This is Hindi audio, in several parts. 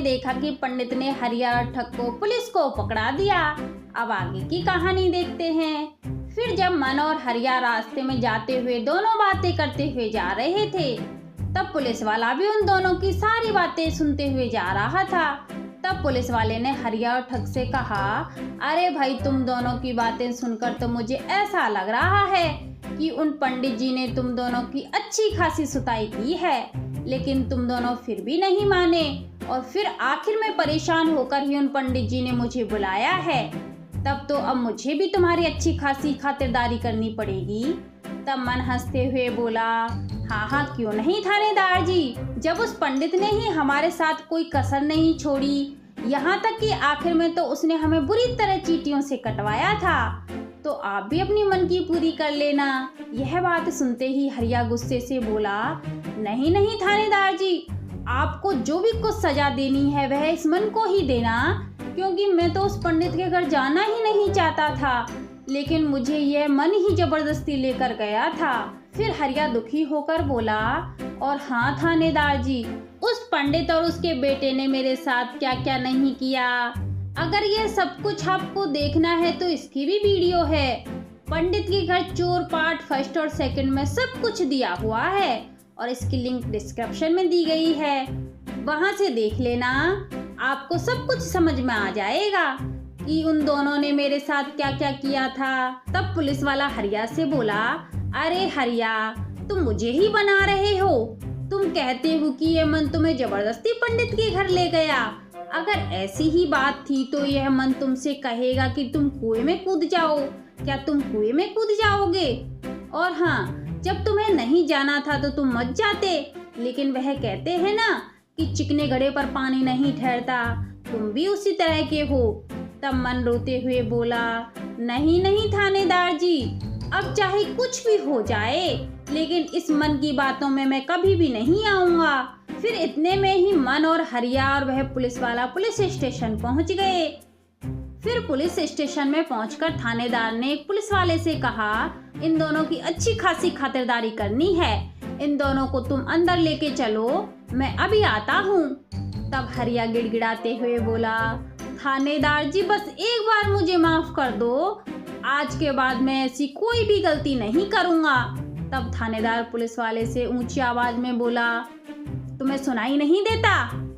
देखा कि पंडित ने हरिया और ठग को पुलिस को पकड़ा दिया। अब आगे की कहानी देखते हैं। फिर जब मन और हरिया रास्ते में जाते हुए दोनों बातें करते हुए जा रहे थे, तब पुलिस वाला भी उन दोनों की सारी बातें सुनते हुए जा रहा था। तब पुलिस वाले ने हरिया और ठग से कहा, अरे भाई, तुम दोनों की बातें सुनकर तो मुझे ऐसा लग रहा है कि उन पंडित जी ने तुम दोनों की अच्छी खासी सुताई की है, लेकिन तुम दोनों फिर भी नहीं माने और फिर आखिर में परेशान होकर ही उन पंडित जी ने मुझे बुलाया है। तब तो अब मुझे भी तुम्हारी अच्छी खासी खातिरदारी करनी पड़ेगी। तब मन हंसते हुए बोला, हाँ हाँ, क्यों नहीं थानेदार जी, जब उस पंडित ने ही हमारे साथ कोई कसर नहीं छोड़ी, यहाँ तक कि आखिर में तो उसने हमें बुरी तरह चींटियों से कटवाया था, तो आप भी अपनी मन की पूरी कर लेना। यह बात सुनते ही हरिया गुस्से से बोला, नहीं नहीं थानेदार जी, आपको जो भी कुछ सजा देनी है वह इस मन को ही देना, क्योंकि मैं तो उस पंडित के घर जाना ही नहीं चाहता था, लेकिन मुझे यह मन ही जबरदस्ती लेकर गया था। फिर हरिया दुखी होकर बोला, और हाँ थानेदार जी, उस पंडित और उसके बेटे ने मेरे साथ क्या क्या नहीं किया। अगर यह सब कुछ आपको देखना है तो इसकी भी वीडियो है। पंडित के घर चोर पार्ट 1 और 2 में सब कुछ दिया हुआ है और इसकी लिंक डिस्क्रिप्शन में दी गई है, वहां से देख लेना। आपको सब कुछ समझ में आ जाएगा कि उन दोनों ने मेरे साथ क्या क्या किया था। तब पुलिस वाला हरिया से बोला, अरे हरिया, तुम मुझे ही बना रहे हो। तुम कहते हो कि ये मन तुम्हें जबरदस्ती पंडित के घर ले गया। अगर ऐसी ही बात थी तो यह मन तुमसे कहेगा कि तुम कुएं में कूद जाओ। क्या तुम कुएं में कूद जाओगे? और हाँ, जब तुम्हें नहीं जाना था तो तुम मत जाते, लेकिन वह कहते हैं ना कि चिकने घड़े पर पानी नहीं ठहरता, तुम भी उसी तरह के हो। तब मन रोते हुए बोला, नहीं नहीं थानेदार जी, अब चाहे कुछ भी हो जाए, लेकिन इस मन की बातों में मैं कभी भी नहीं आऊंगा। फिर इतने में ही मन और हरिया और वह पुलिस वाला पुलिस स्टेशन पहुंच गए। फिर पुलिस स्टेशन में पहुंचकर थानेदार ने एक पुलिस वाले से कहा, इन दोनों की अच्छी खासी खातिरदारी करनी है, इन दोनों को तुम अंदर लेके चलो, मैं अभी आता हूँ। तब हरिया गिड़गिड़ाते हुए बोला, थानेदार जी, बस एक बार मुझे माफ कर दो, आज के बाद मैं ऐसी कोई भी गलती नहीं करूँगा। तब थानेदार पुलिस वाले से ऊंची आवाज में बोला, तुम्हें सुनाई नहीं देता?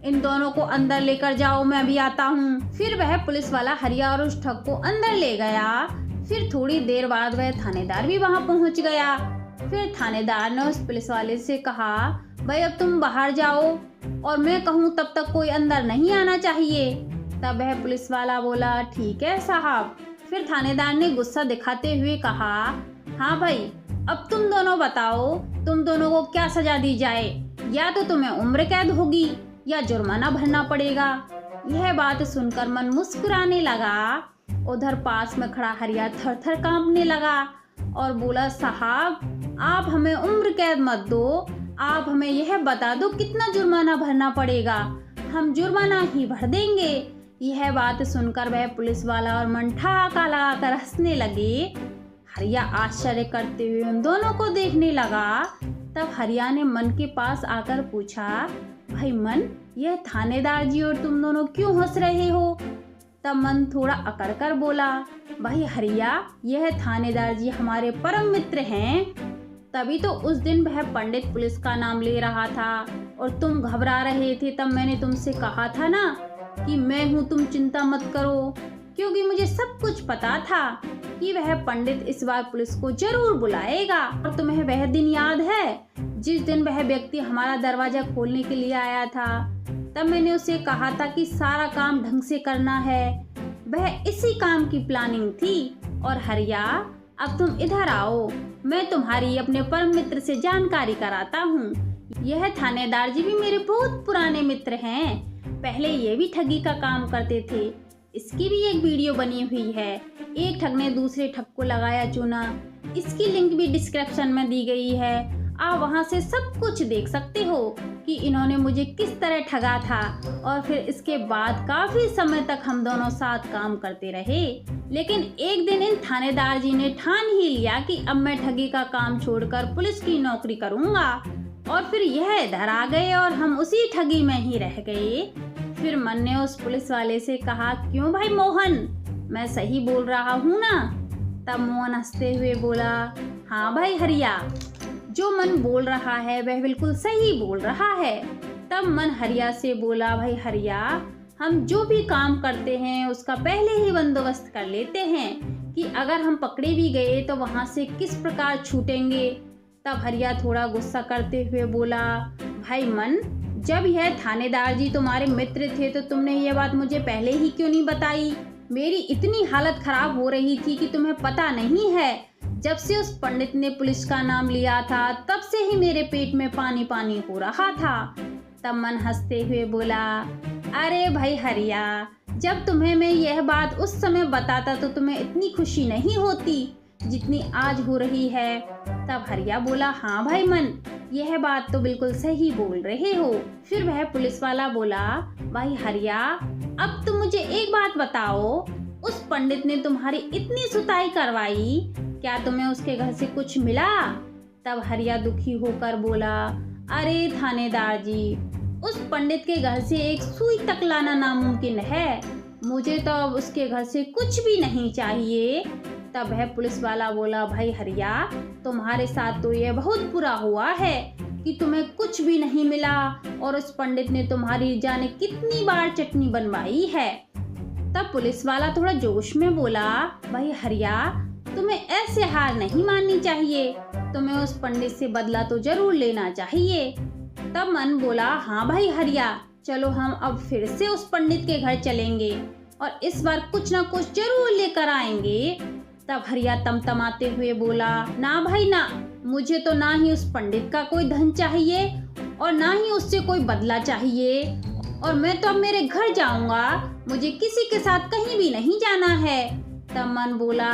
इन दोनों को अंदर लेकर जाओ, मैं अभी आता हूँ। फिर वह पुलिस वाला हरिया और उस ठग को अंदर ले गया। फिर थोड़ी देर बाद वह थानेदार भी वहाँ पहुँच गया। फिर थानेदार ने उस पुलिस वाले से कहा, भाई अब तुम बाहर जाओ और मैं कहूँ तब तक कोई अंदर नहीं आना चाहिए। तब वह पुलिस वाला बोला, ठीक है साहब। फिर थानेदार ने गुस्सा दिखाते हुए कहा, हाँ भाई, अब तुम दोनों बताओ, तुम दोनों को क्या सजा दी जाए? या तो तुम्हें उम्र कैद होगी या जुर्माना भरना पड़ेगा। यह बात सुनकर मन मुस्कुराने लगा। उधर पास में खड़ा हरिया थर थर कांपने लगा और बोला, साहब, आप हमें उम्र कैद मत दो, आप हमें यह बता दो कितना जुर्माना भरना पड़ेगा, हम जुर्माना ही भर देंगे। यह बात सुनकर वह पुलिस वाला और मन ठहाका लगाकर हंसने लगे। हरिया आश्चर्य करते हुए उन दोनों को देखने लगा। तब हरिया ने मन के पास आकर पूछा, भाई मन, यह थानेदार जी और तुम दोनों क्यों हंस रहे हो? तब मन थोड़ा अकड़ कर बोला, भाई हरिया, यह थानेदार जी हमारे परम मित्र हैं, तभी तो उस दिन वह पंडित पुलिस का नाम ले रहा था और तुम घबरा रहे थे। तब मैंने तुमसे कहा था ना कि मैं हूँ, तुम चिंता मत करो, क्योंकि मुझे सब कुछ पता था कि वह पंडित इस बार पुलिस को जरूर बुलाएगा। और तुम्हें वह दिन याद है जिस दिन वह व्यक्ति हमारा दरवाजा खोलने के लिए आया था? तब मैंने उसे कहा था कि सारा काम ढंग से करना है, वह इसी काम की प्लानिंग थी। और हरिया, अब तुम इधर आओ, मैं तुम्हारी अपने परम मित्र से जानकारी कराता हूँ। यह थानेदार जी भी मेरे बहुत पुराने मित्र हैं, पहले ये भी ठगी का काम करते थे। इसकी भी एक वीडियो बनी हुई है, एक ठग ने दूसरे ठग को लगाया चूना, इसकी लिंक भी डिस्क्रिप्शन में दी गई है। आप वहां से सब कुछ देख सकते हो कि इन्होंने मुझे किस तरह ठगा था। और फिर इसके बाद काफी समय तक हम दोनों साथ काम करते रहे, लेकिन एक दिन इन थानेदार जी ने ठान ही लिया कि अब मैं ठगी का काम छोड़कर पुलिस की नौकरी करूंगा। और फिर यह इधर आ गए और हम उसी ठगी में ही रह गए। फिर मन ने उस पुलिस वाले से कहा, क्यों भाई मोहन, मैं सही बोल रहा हूँ ना? तब मोहन हंसते हुए बोला, हाँ भाई हरिया, जो मन बोल रहा है वह बिल्कुल सही बोल रहा है। तब मन हरिया से बोला, भाई हरिया, हम जो भी काम करते हैं उसका पहले ही बंदोबस्त कर लेते हैं कि अगर हम पकड़े भी गए तो वहाँ से किस प्रकार छूटेंगे। तब हरिया थोड़ा गुस्सा करते हुए बोला, भाई मन, जब यह थानेदार जी तुम्हारे मित्र थे तो तुमने ये बात मुझे पहले ही क्यों नहीं बताई? मेरी इतनी हालत खराब हो रही थी कि तुम्हें पता नहीं है। जब से उस पंडित ने पुलिस का नाम लिया था तब से ही मेरे पेट में पानी पानी हो रहा था। तब मन हंसते हुए बोला, अरे भाई हरिया, जब तुम्हें मैं यह बात उस समय बताता तो तुम्हें इतनी खुशी नहीं होती जितनी आज हो रही है। तब हरिया बोला, हाँ भाई मन, यह बात तो बिल्कुल सही बोल रहे हो। फिर वह पुलिस वाला बोला, भाई हरिया, अब तुम मुझे एक बात बताओ, उस पंडित ने तुम्हारी इतनी सुताई करवाई, क्या तुम्हें उसके घर से कुछ मिला? तब हरिया दुखी होकर बोला, अरे थानेदार जी, उस पंडित के घर से एक सुई तक लाना नामुमकिन है। मुझे तो अब उसके घर से कुछ भी नहीं चाहिए। तब वह पुलिस वाला बोला, भाई हरिया, तुम्हारे साथ तो यह बहुत बुरा हुआ है कि तुम्हें कुछ भी नहीं मिला और उस पंडित ने तुम्हारी जाने कितनी बार चटनी बनवाई है। तब पुलिस वाला थोड़ा जोश में बोला, भाई हरिया, तुम्हें ऐसे हार नहीं माननी चाहिए, तुम्हें उस पंडित से बदला तो जरूर लेना चाहिए। तब मन बोला, हाँ भाई हरिया, चलो हम अब फिर से उस पंडित के घर चलेंगे और इस बार कुछ ना कुछ जरूर लेकर आएंगे। तब हरिया तमतमाते हुए बोला, ना भाई ना, मुझे तो ना ही उस पंडित का कोई धन चाहिए और ना ही उससे कोई बदला चाहिए, और मैं तो अब मेरे घर जाऊंगा, मुझे किसी के साथ कहीं भी नहीं जाना है। तब मन बोला,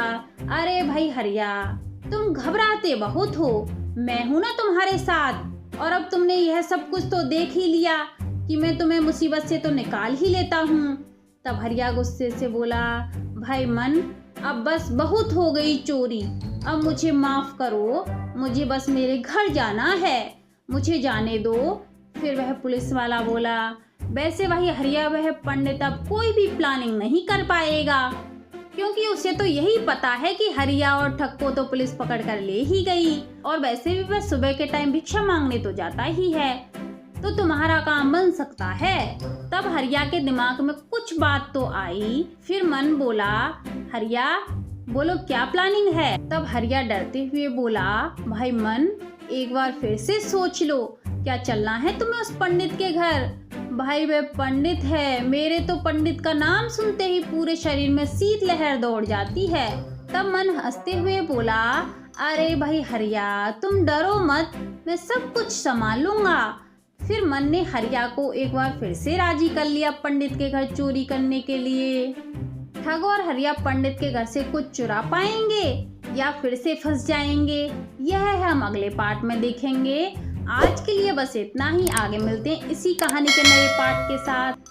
अरे भाई हरिया, तुम घबराते बहुत हो, मैं हूं ना तुम्हारे साथ, और अब तुमने यह सब कुछ तो देख ही लिया कि मैं तुम्हें मुसीबत से तो निकाल ही लेता हूँ। तब हरिया गुस्से से बोला, भाई मन, अब बस बहुत हो गई चोरी, अब मुझे माफ करो, मुझे बस मेरे घर जाना है, मुझे जाने दो। फिर वह पुलिस वाला बोला, वैसे भाई हरिया, वह पंडित अब कोई भी प्लानिंग नहीं कर पाएगा, क्योंकि उसे तो यही पता है कि हरिया और ठक्को तो पुलिस पकड़ कर ले ही गई, और वैसे भी वह सुबह के टाइम भिक्षा मांगने तो जाता ही है, तो तुम्हारा काम बन सकता है। तब हरिया के दिमाग में कुछ बात तो आई। फिर मन बोला, हरिया बोलो क्या प्लानिंग है? तब हरिया डरते हुए बोला, भाई मन, एक बार फिर से सोच लो, क्या चलना है तुम्हें उस पंडित के घर? भाई वह पंडित है, मेरे तो पंडित का नाम सुनते ही पूरे शरीर में शीतलहर दौड़ जाती है। तब मन हंसते हुए बोला, अरे भाई हरिया, तुम डरो मत, मैं सब कुछ संभाल लूंगा। फिर मन ने हरिया को एक बार फिर से राजी कर लिया पंडित के घर चोरी करने के लिए। ठग और हरिया पंडित के घर से कुछ चुरा पाएंगे या फिर से फंस जाएंगे, यह हम अगले पार्ट में देखेंगे। आज के लिए बस इतना ही, आगे मिलते हैं इसी कहानी के नए पार्ट के साथ।